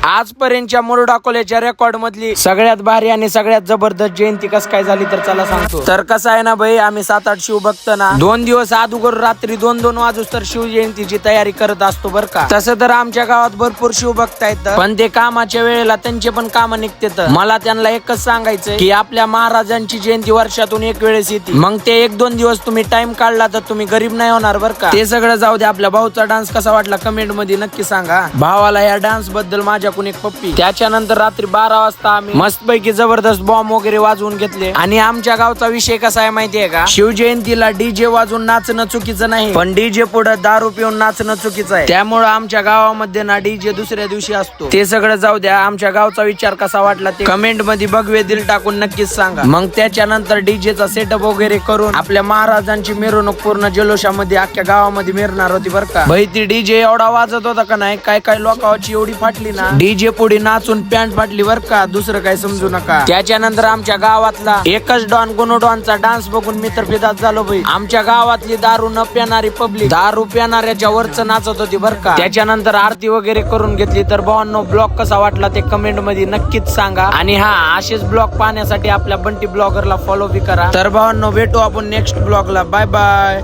आजपर्यंतच्या मुरुड अकोल्याच्या रेकॉर्ड मधली सगळ्यात भारी आणि सगळ्यात जबरदस्त जयंती कस काय झाली तर चला सांगतो. तर कसं आहे ना भाई, आम्ही 7-8 शिवभक्त ना 2 दिवस अगोदर रात्री 2-2 वाजूस तर शिव जयंतीची तयारी करत असतो बर का. तसं तर आमच्या गावात भरपूर शिवभक्त आहेत, पण ते कामाच्या वेळेला त्यांचे पण काम निघतात. मला त्यांना एकच सांगायचंय की आपल्या महाराजांची जयंती वर्षातून एक वेळेस येते, मग ते 1-2 दिवस तुम्ही टाइम काढला तर तुम्ही गरीब नाही होणार बर का. ते सगळं जाऊ दे, आपल्या भाऊचा डान्स कसा वाटला कमेंट मध्ये नक्की सांगा. भावाला या डान्स बद्दल माझ्याकडून एक पप्पी. त्याच्यानंतर रात्री 12 वाजता आम्ही मस्तपैकी जबरदस्त बॉम्ब वगैरे वाजवून घेतले. आणि आमच्या गावचा विषय कसा आहे माहितीये का, शिवजयंतीला डीजे वाजवून नाचणं चुकीचं नाही, पण डीजे पुढे दारू पिऊन नाचणं चुकीचं आहे. त्यामुळे आमच्या गावामध्ये ना डीजे दुसऱ्या दिवशी असतो. ते सगळं जाऊ द्या, आमच्या गावचा विचार कसा वाटला ते कमेंट मध्ये भगवे दिल टाकून नक्कीच सांगा. मग त्याच्यानंतर डीजेचा सेटअप वगैरे करून आपल्या महाराजांची मिरवणूक पूर्ण जल्लोषामध्ये अख्ख्या गावामध्ये मिरणार होती बर का. भाई ती डीजे एवढा वाजत होता का नाही, काय काय लोकांची एवढी फाटली ना, डीजे पुढे नाचून पॅन्ट फाटली बर का, दुसरं काय समजू नका. त्याच्यानंतर आमच्या गावातला एकच डॉन गुनु डॉनचा डान्स बघून मी तर फिदाच झालो भाई. आमच्या गावातली दारू न पिणारी पब्लिक दारू पिणाऱ्याच्या वरच नाचत होती बर का. त्याच्यानंतर आरती वगैरे करून घेतली. तर भावांनो, ब्लॉग कसा वाटला ते कमेंट मध्ये नक्कीच सांगा. आणि हा, असेच ब्लॉग पाहण्यासाठी आपल्या बंटी ब्लॉगरला फॉलो बी करा. तर भावांनो, भेटू आपण नेक्स्ट ब्लॉगला. Bye bye.